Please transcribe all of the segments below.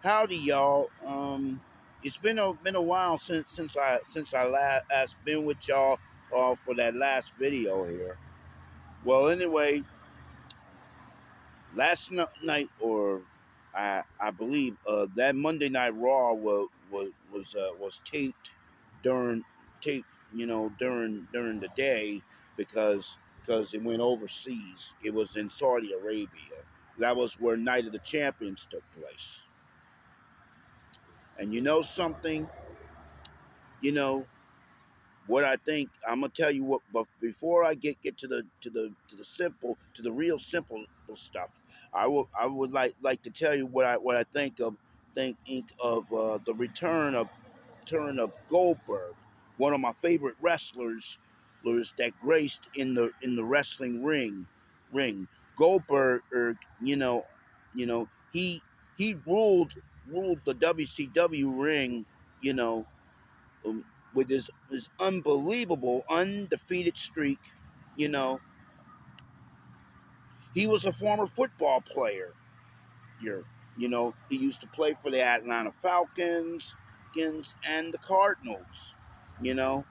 Howdy, y'all. It's been a while since I last been with y'all for that last video here. Well, anyway, last night, or I believe that Monday Night Raw was during taped during the day because it went overseas. It was in Saudi Arabia. That was where Night of the Champions took place. And you know something, you know what I think. I'm gonna tell you what, but before I get to the real simple stuff, I would like to tell you what I think of the return of Goldberg, one of my favorite wrestlers that graced in the wrestling ring. Goldberg, he ruled the WCW ring, you know, um, with his unbelievable undefeated streak. You know, he was a former football player. You're, he used to play for the Atlanta Falcons, and the Cardinals. You know,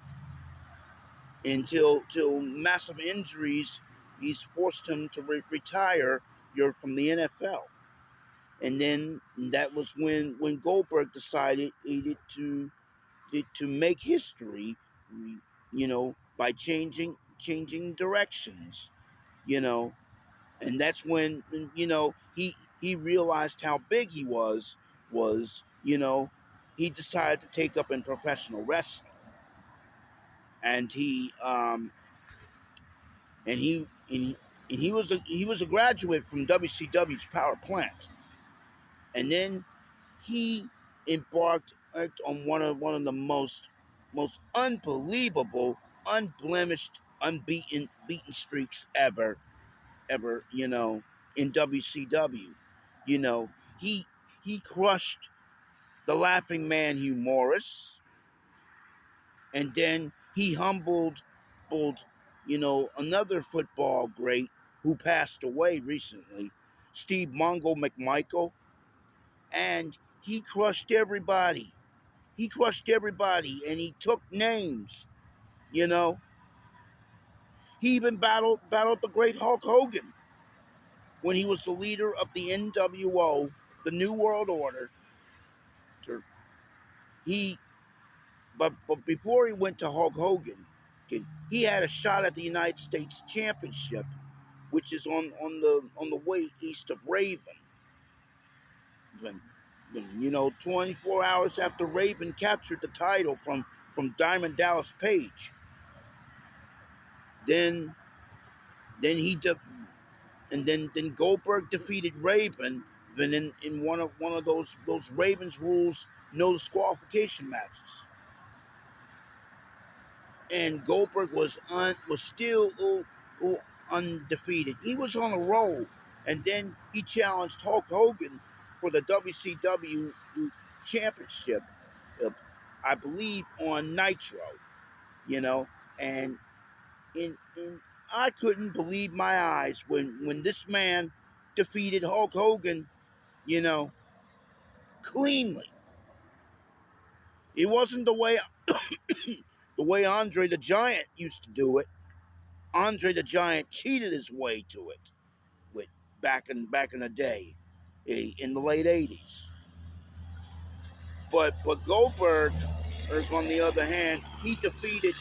until till massive injuries, he's forced him to retire. You're from the NFL, and then that was when Goldberg decided he needed to make history, by changing directions, you know, and that's when he realized how big he was. He decided to take up in professional wrestling, and he was a graduate from WCW's Power Plant, and then he embarked on one of the most unbelievable, unblemished, unbeaten beaten streaks ever, in WCW. You know, he he crushed the Laughing Man Hugh Morris, and then he humbled, another football great who passed away recently, Steve Mongo McMichael, and he crushed everybody. He crushed everybody, and he took names. You know, he even battled the great Hulk Hogan when he was the leader of the NWO, the New World Order. He but before he went to Hulk Hogan, he had a shot at the United States Championship, which is on the way east of Raven. When, 24 hours after Raven captured the title from Diamond Dallas Page, then then he de- and then Goldberg defeated Raven, then in one of those Ravens rules no disqualification matches, and Goldberg was still undefeated. He was on a roll, and then he challenged Hulk Hogan for the WCW championship, uh, I believe on Nitro. You know, and in I couldn't believe my eyes when this man defeated Hulk Hogan, you know, cleanly. It wasn't the way Andre the Giant used to do it. Andre the Giant cheated his way to it with back in the day, in the late '80s. But Goldberg, on the other hand, he defeated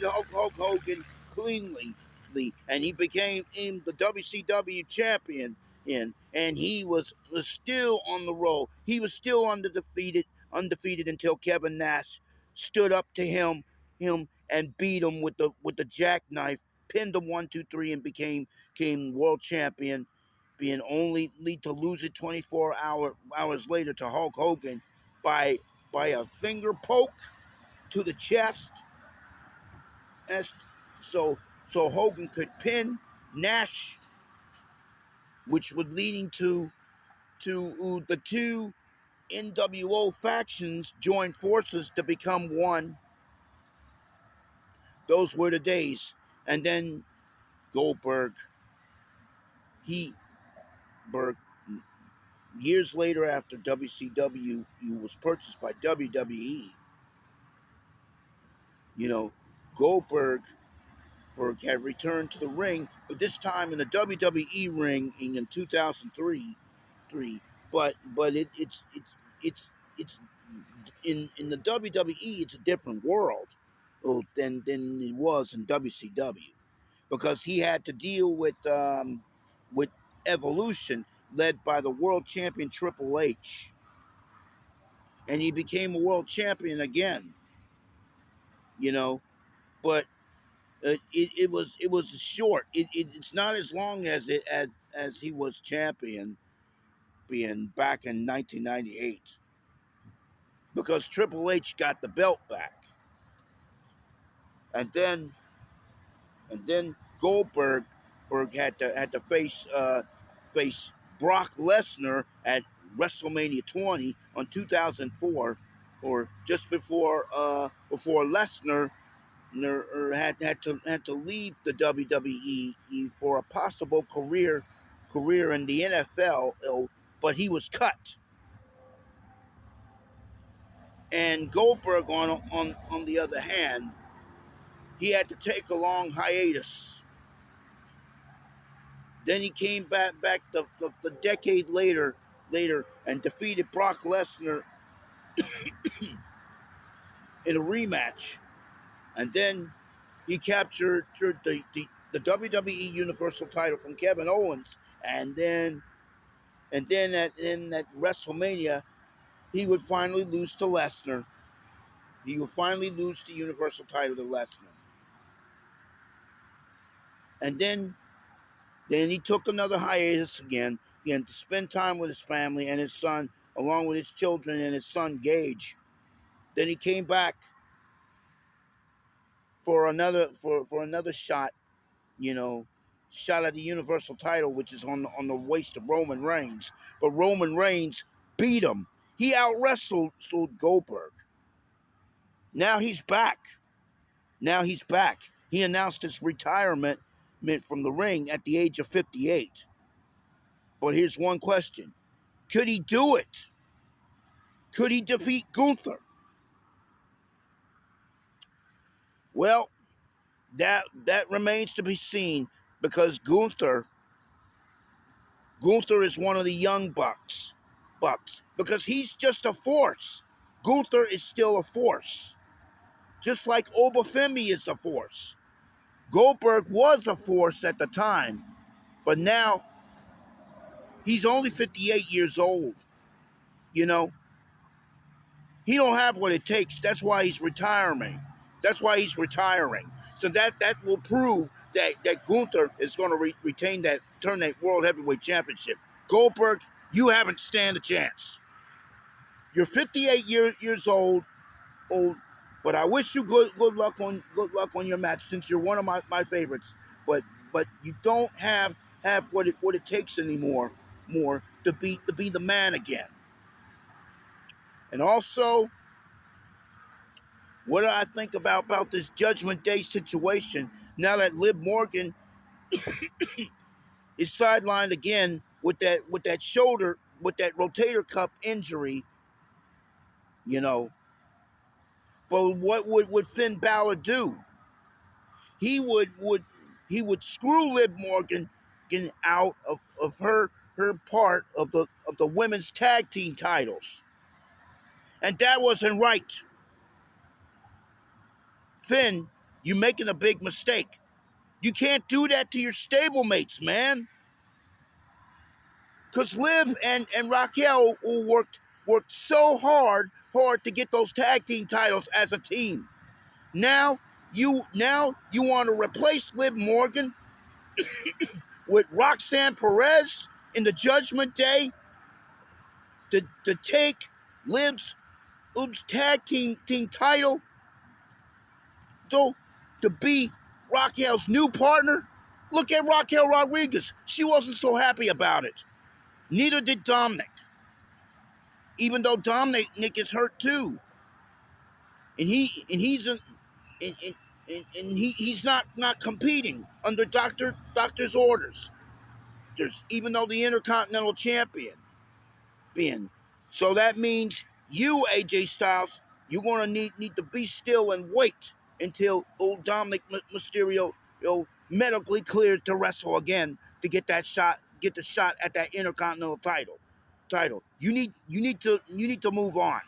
Hulk Hogan cleanly, and he became the WCW champion. And he was still on the roll. He was still undefeated until Kevin Nash stood up to him and beat him with the jackknife, pinned him 1, 2, 3, and became world champion, being only lead to lose it 24 hours later to Hulk Hogan by a finger poke to the chest, as so Hogan could pin Nash, which would leading to the two NWO factions join forces to become one. Those were the days. And then Goldberg, he Berg years later, after WCW was purchased by WWE, you know, Goldberg had returned to the ring, but this time in the WWE ring in 2003. But it's in the WWE, it's a different world than it was in WCW, because he had to deal with Evolution, led by the world champion Triple H, and he became a world champion again. You know, but it was short. It's not as long as he was champion, being back in 1998, because Triple H got the belt back, and then Goldberg had to face Brock Lesnar at WrestleMania 20 on 2004, or just before Lesnar had to leave the WWE for a possible career in the NFL, but he was cut. And Goldberg, on the other hand, he had to take a long hiatus. Then he came back the decade later and defeated Brock Lesnar in a rematch, and then he captured the WWE Universal title from Kevin Owens, and then at WrestleMania he would finally lose to Lesnar. He would finally lose the Universal title to Lesnar, and then he took another hiatus again. He had to spend time with his family and his son, along with his children and his son Gage. Then he came back for another shot, you know, shot at the Universal title, which is on the waist of Roman Reigns. But Roman Reigns beat him. He out wrestled Goldberg. Now he's back. He announced his retirement from the ring at the age of 58. But here's one question: could he do it? Could he defeat Gunther? Well, that remains to be seen, because Gunther is one of the young bucks, because he's just a force. Gunther is still a force, just like Obafemi is a force. Goldberg was a force at the time, but now he's only 58 years old. You know, he don't have what it takes. That's why he's retiring. So that will prove that Gunther is going to retain turn that World Heavyweight Championship. Goldberg, you haven't stand a chance. You're 58 years old, but I wish you good luck on your match, since you're one of my favorites. But you don't have what it takes anymore to be the man again. And also, what do I think about this Judgment Day situation, now that Liv Morgan is sidelined again with that shoulder, with that rotator cuff injury, you know? But what would Finn Balor do? He would screw Liv Morgan out of her part of the women's tag team titles. And that wasn't right. Finn, you're making a big mistake. You can't do that to your stablemates, man. Because Liv and Raquel worked so hard to get those tag team titles as a team. Now you want to replace Liv Morgan with Roxanne Perez in the Judgment Day to take Liv's tag team title to be Raquel's new partner. Look at Raquel Rodriguez. She wasn't so happy about it. Neither did Dominik. Even though Dominik is hurt too, and he's not competing under doctor's orders. Even though the Intercontinental Champion. champion. So that means you, AJ Styles, you're gonna need to be still and wait until old Dominik Mysterio, medically cleared to wrestle again to get that shot, get the shot at that Intercontinental title. You need to move on.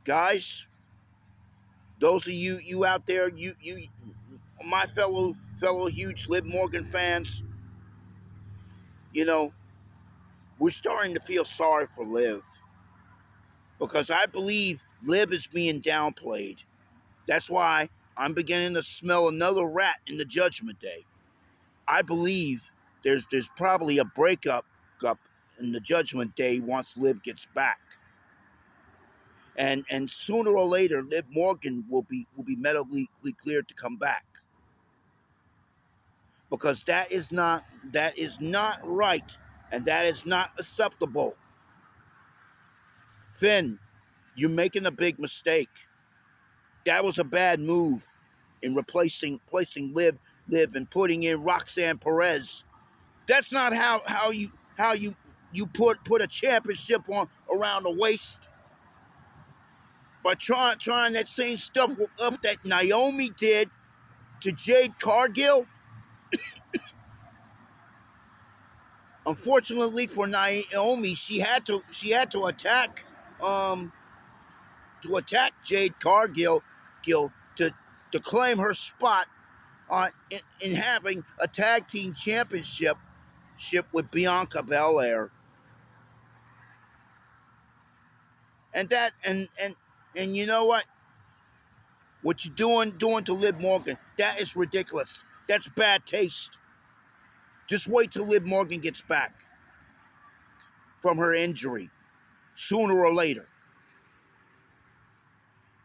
Guys, those of you out there, you my fellow huge Liv Morgan fans, you know, we're starting to feel sorry for Liv because I believe Liv is being downplayed. That's why I'm beginning to smell another rat in the Judgment Day. I believe there's probably a breakup up in the Judgment Day once Liv gets back. And sooner or later, Liv Morgan will be medically cleared to come back. Because that is not right, and that is not acceptable. Finn, you're making a big mistake. That was a bad move in placing Liv and putting in Roxanne Perez. That's not how you put a championship on around the waist. By trying that same stuff up that Naomi did to Jade Cargill. Unfortunately for Naomi, she had to um Jade Cargill to claim her spot in having a tag team championship with Bianca Belair. And that and you know what? What you doing to Liv Morgan? That is ridiculous. That's bad taste. Just wait till Liv Morgan gets back from her injury. Sooner or later,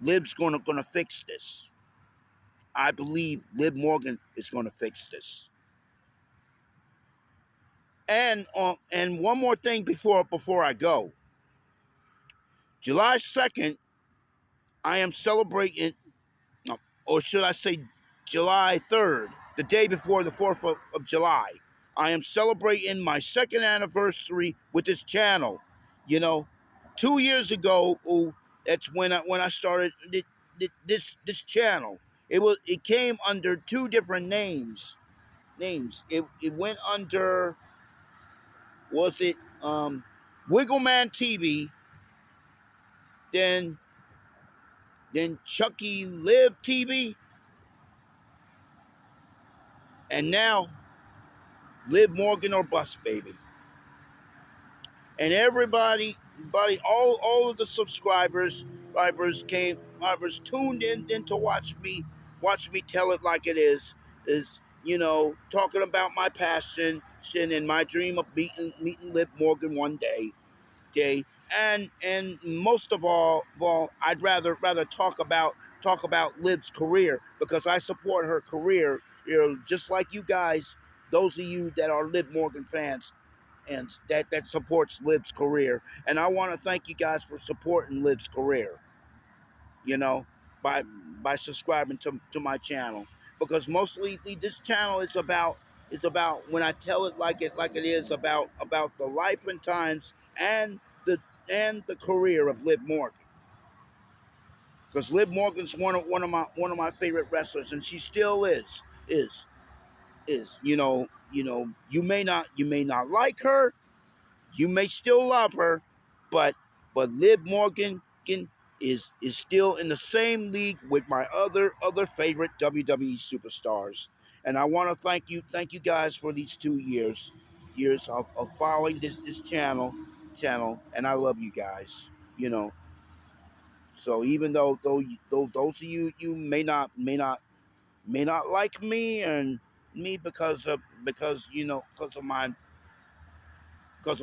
Liv's gonna fix this. I believe Liv Morgan is gonna fix this. And one more thing before I go. July 2nd, I am celebrating, or should I say July 3rd, the day before the 4th of July. I am celebrating my second anniversary with this channel. You know, 2 years ago, that's when I started this channel. It came under two different names. It went under, was it Wiggleman TV, then Chucky Live TV, and now Liv Morgan or Bust Baby. And everybody, all of the subscribers tuned in to watch me tell it like it is talking about my passion and my dream of meeting Liv Morgan one day. And most of all, I'd rather talk about Liv's career, because I support her career, just like you guys, those of you that are Liv Morgan fans, and that supports Liv's career. And I want to thank you guys for supporting Liv's career, you know, by subscribing to my channel, because mostly this channel is about when I tell it like it is, about the life and times and the career of Liv Morgan. Because Liv Morgan's one of my favorite wrestlers, and she still is you may not like her, you may still love her, but Liv Morgan is still in the same league with my other favorite WWE superstars. And I want to thank you guys for these 2 years of following this channel, and I love you guys. So even though those of you may not like me and me because of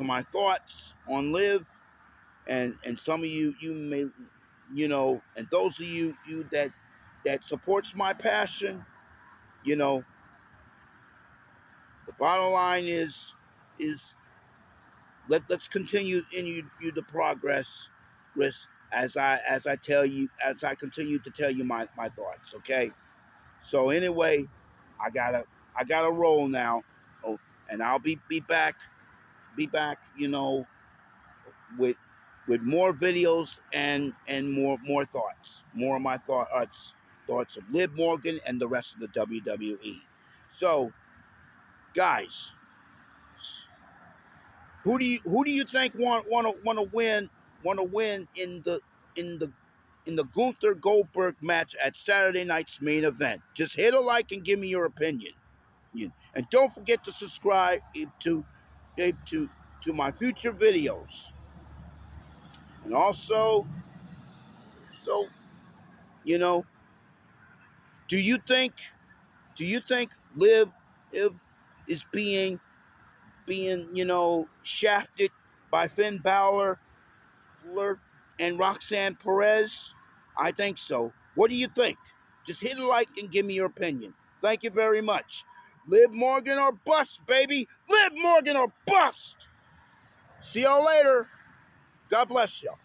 my thoughts on Liv, and some of you may, and those of you that supports my passion, you know the bottom line is let's continue in you the progress, Chris, as I continue to tell you my thoughts. Okay. So anyway, I gotta I got to roll now. Oh, and I'll be back, you know, with more videos and more thoughts, more of my thoughts of Liv Morgan and the rest of the WWE. So, guys, who do you think want to win in the Gunther Goldberg match at Saturday night's main event? Just hit a like and give me your opinion. And don't forget to subscribe to my future videos. And also, so you know, do you think Liv is being shafted by Finn Balor and Roxanne Perez? I think so. What do you think? Just hit a like and give me your opinion. Thank you very much. Liv Morgan or bust, baby. Liv Morgan or bust. See y'all later. God bless y'all.